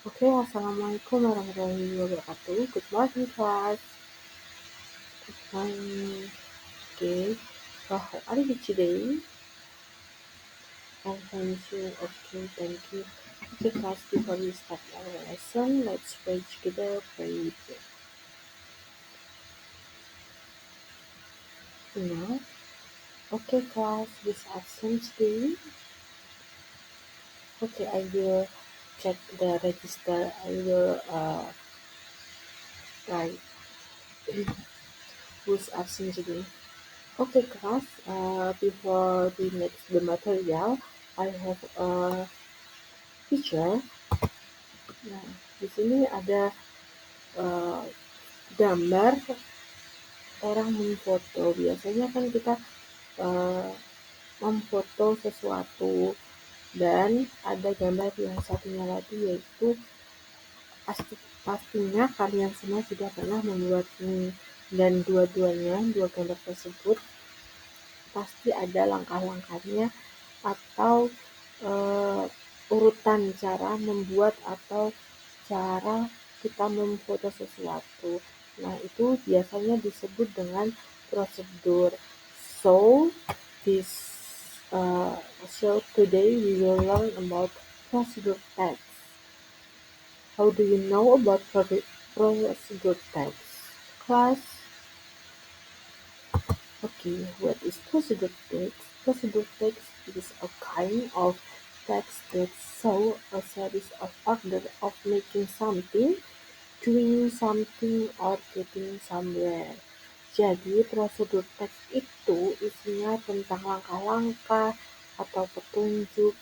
Oke, assalamualaikum warahmatullahi wabarakatuh. Good morning, class. Good morning. Okay, so how are you today? I'm fine too. Okay, thank you. Okay, class, before we start our lesson, let's pray together. Pray now. Okay, class, this action today. Okay, I will check the register. I will write who's absent today. Okay, class. Before we next the material, I have a picture. Nah, di sini ada uh, gambar orang memfoto. Biasanya kan kita uh, memfoto sesuatu dan ada gambar yang satunya lagi yaitu pastinya kalian semua sudah pernah membuat ini dan dua-duanya, dua gambar tersebut pasti ada langkah-langkahnya atau urutan cara membuat atau cara kita memfoto sesuatu. Nah, itu biasanya disebut dengan prosedur. So, this so today we will learn about procedure text. How do you know about procedure text? Class? Okay, what is procedure text? Procedure text is a kind of text that shows a series of order of making something, doing something, or getting somewhere. Jadi, prosedur teks itu isinya tentang langkah-langkah atau petunjuk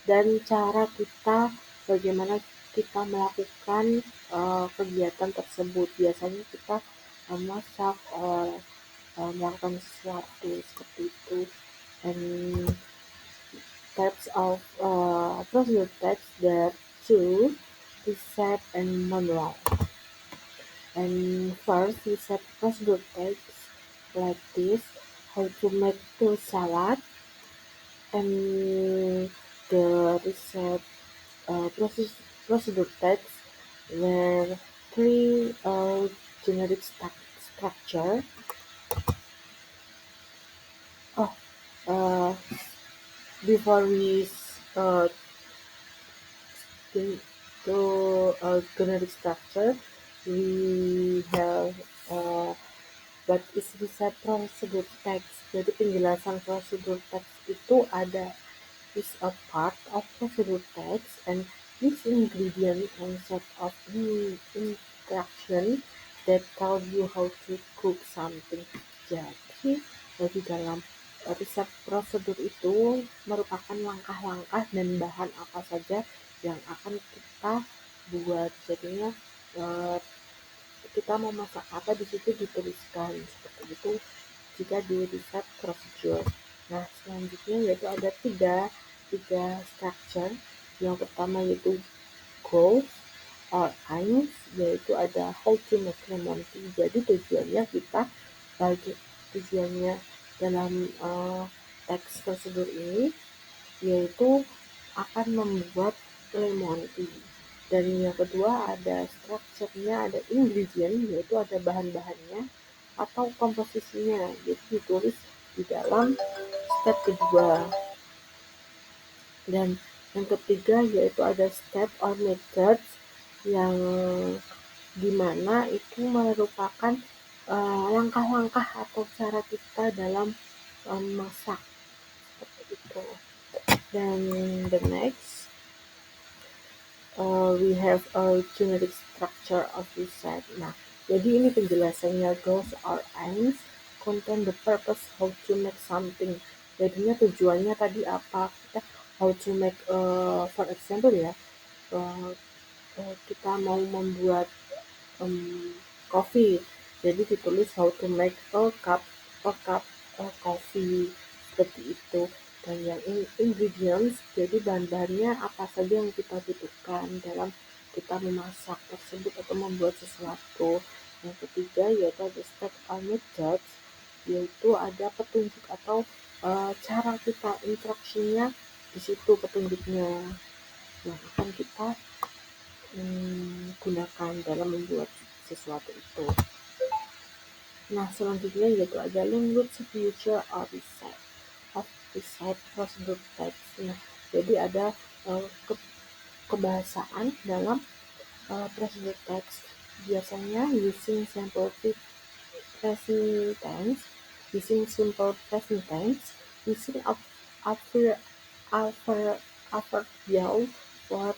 dan cara kita bagaimana kita melakukan kegiatan tersebut. Biasanya kita memasak, melakukan sesuatu seperti itu. And types of procedure text there are two, recipe and manual. And first we set procedure text like this: how to make the salad, and the recipe procedure text were three generic structure. Oh, uh, before we to, generic structure, we have what is reset prosedur text. Jadi penjelasan prosedur text itu ada is a part of prosedur text and each ingredient and set of instruction that tell you how to cook something. Jadi di dalam resep prosedur itu merupakan langkah-langkah dan bahan apa saja yang akan kita buat. Jadinya eh, kita mau masak apa di situ dituliskan seperti itu jika di resep prosedur. Nah, selanjutnya yaitu ada tiga structure. Yang pertama yaitu goals or aims, yaitu ada how to make lemon tea. Jadi tujuannya kita bagi tujuannya dalam teks prosedur ini yaitu akan membuat lemon tea. Dan yang kedua ada structure-nya, ada ingredient, yaitu ada bahan-bahannya atau komposisinya. Jadi ditulis di dalam step kedua. Dan yang ketiga yaitu ada step or methods yang dimana itu merupakan langkah-langkah atau cara kita dalam masak seperti itu. Dan the next we have a generic structure of this set. Nah, jadi ini penjelasannya goals or aims contain the purpose how to make something. Jadinya tujuannya tadi apa? Kita how to make for example ya, uh, kita mau membuat coffee. Jadi ditulis how to make a cup coffee seperti itu. Dan yang ingredients, jadi bahan-bahannya apa saja yang kita butuhkan dalam kita memasak tersebut atau membuat sesuatu. Yang ketiga yaitu ada step or methods, yaitu ada petunjuk atau cara kita, instruksinya di situ petunjuknya yang akan kita gunakan dalam membuat sesuatu itu. Nah, selanjutnya yaitu ada language feature or recite prosedur text. Nah, jadi ada kebahasaan dalam prosedur text. Biasanya using present tense, using simple present tense, using adverbial for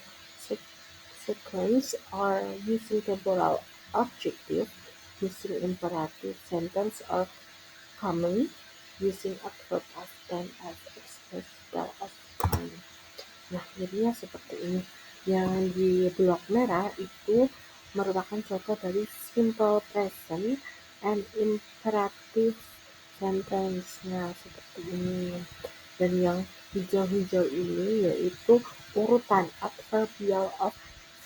sequence, or using temporal adjective, using imperative sentence or common, using adverb of time as express of time. Nah, jadinya seperti ini. Yang di blok merah itu merupakan contoh dari simple present and imperative sentence. Nah, seperti ini. Dan yang hijau-hijau ini yaitu urutan adverbial of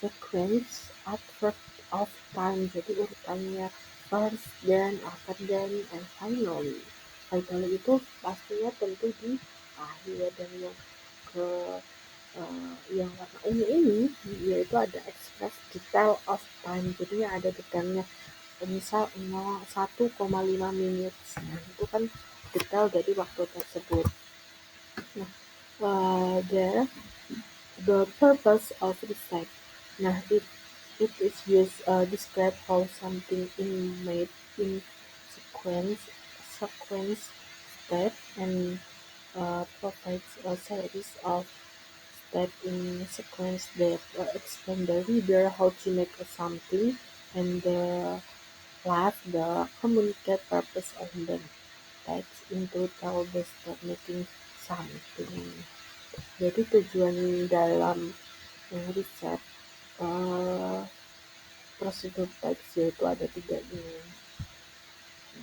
sequence, adverb of time. Jadi urutannya first, then, after, then, and finally. Finally itu pastinya tentu di akhir. Dan yang ke yang warna ungu ini yaitu ada express detail of time, jadinya ada detailnya, misal 1,5 menit. Nah, itu kan detail dari waktu tersebut. Nah, the purpose of recite. Nah, it is used describe how something is made in sequence step, and provides a series of steps in sequence that explain the reader how to make something, and the last the communicate purpose of the text into tell the step making something. Jadi tujuan dalam riset prosedur teks yaitu ada 3 ini.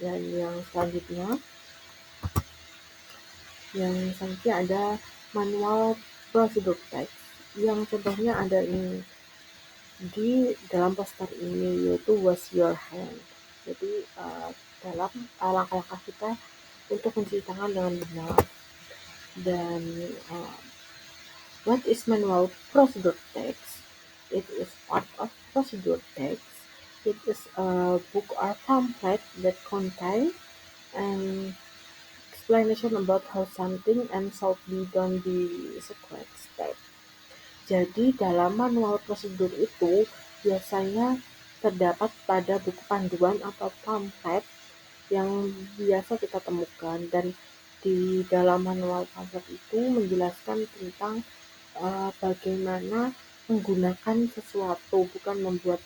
Dan yang selanjutnya ada manual prosedur teks. Yang contohnya ada ini di dalam poster ini, yaitu wash your hand. Jadi dalam langkah-langkah kita untuk mencuci tangan dengan benar. Dan what is manual procedure text? It is part of procedure text. It is a book or pamphlet that contains an explanation about how something and should be done di sequence step. Jadi dalam manual prosedur itu biasanya terdapat pada buku panduan atau pamflet yang biasa kita temukan, dan di dalam manual pamflet itu menjelaskan tentang bagaimana menggunakan sesuatu, bukan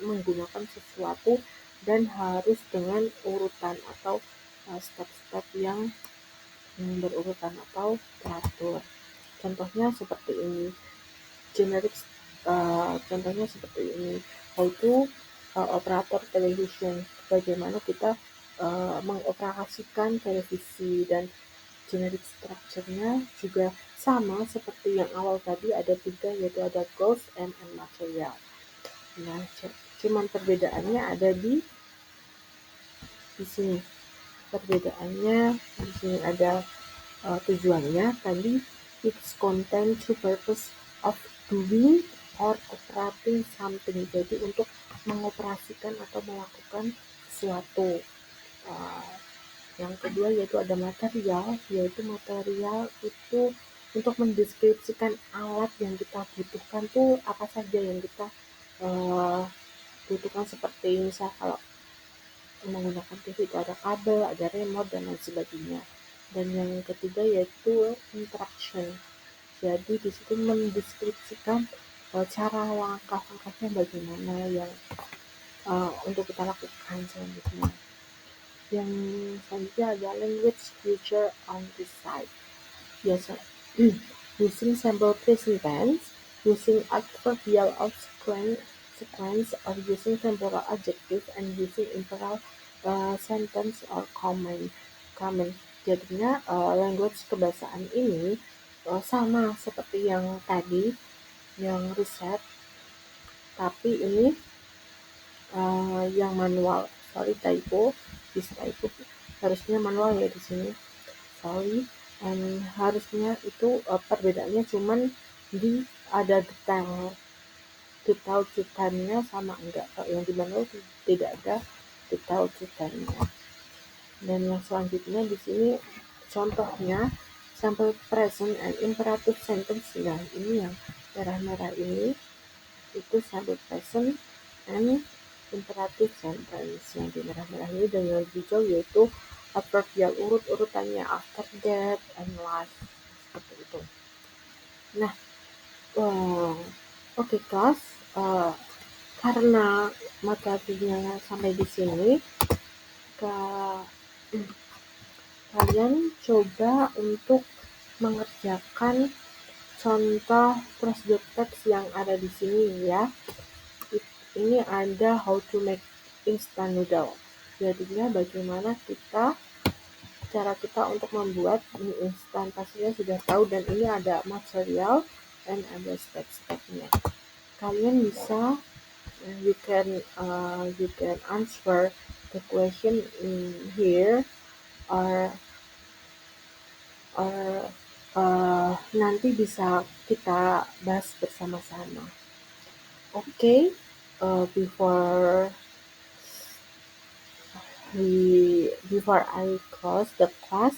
menggunakan sesuatu, dan harus dengan urutan atau step-step yang berurutan atau teratur. Contohnya seperti ini. Contohnya seperti ini, yaitu operator television, bagaimana kita mengoperasikan televisi, dan generic structure-nya juga sama seperti yang awal tadi, ada 3, yaitu ada goals and material. Nah, cuman perbedaannya ada di sini. Perbedaannya di sini ada tujuannya tadi, its content to purpose of doing or operating something, jadi untuk mengoperasikan atau melakukan sesuatu. Yang kedua yaitu ada material, yaitu material itu untuk mendeskripsikan alat yang kita butuhkan tuh apa saja yang kita butuhkan, seperti misal kalau menggunakan TV itu ada kabel, ada remote, dan lain sebagainya. Dan yang ketiga yaitu interaction. Jadi di situ mendeskripsikan cara langkah-langkahnya bagaimana yang untuk kita lakukan selanjutnya. Yang selanjutnya ada language feature on this side. Biasa using sample present tense, using adverbial of sequence, or using temporal adjective, and using imperative sentence or command. Jadinya language kebahasaan ini sama seperti yang tadi, yang riset, tapi ini yang manual. Sorry, typo, harusnya manual ya di sini. Sorry, and harusnya itu perbedaannya cuman di ada detail detail cutannya sama enggak. Kalau yang di manual tidak ada detail cutannya. Dan yang selanjutnya di sini contohnya sample present and imperative sentence. Nah, ini yang merah-merah ini itu sample present and imperative sentence. Yang di merah-merah ini dan yang hijau yaitu adverbial urut-urutannya after that and last, seperti itu. Nah, oke kelas, karena materinya sampai di sini, kalian coba untuk mengerjakan contoh prosedur teks yang ada di sini ya. Ini ada how to make instant noodle. Jadinya bagaimana cara kita untuk membuat mie instan, pastinya sudah tahu, dan ini ada material dan ada step-stepnya. Kalian bisa you can answer the question in here or nanti bisa kita bahas bersama-sama. Okay, before I close the class,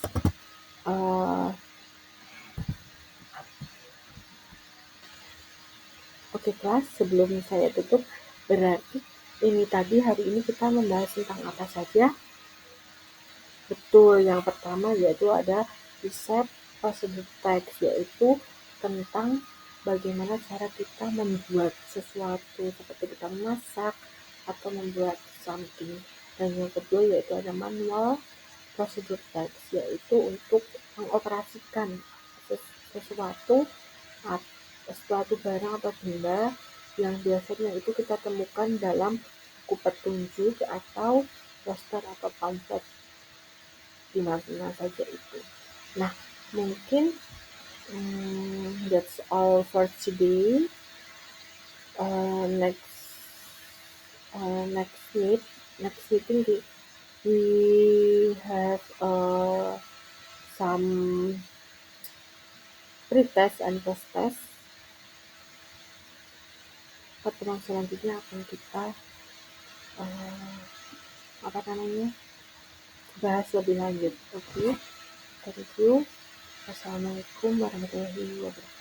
oke kelas, sebelum saya tutup, berarti ini tadi hari ini kita membahas tentang apa saja? Betul, yang pertama yaitu ada resep prosedur teks, yaitu tentang bagaimana cara kita membuat sesuatu seperti kita memasak atau membuat something. Dan yang kedua yaitu ada manual prosedur teks, yaitu untuk mengoperasikan sesuatu barang atau benda yang biasanya itu kita temukan dalam buku petunjuk atau poster atau pamflet di mana saja itu. Nah, mungkin that's all for today. Next meeting we have some pre-test and post-test. Pertemuan selanjutnya akan kita bahas lebih lanjut. Oke, thank you. Wassalamualaikum warahmatullahi wabarakatuh.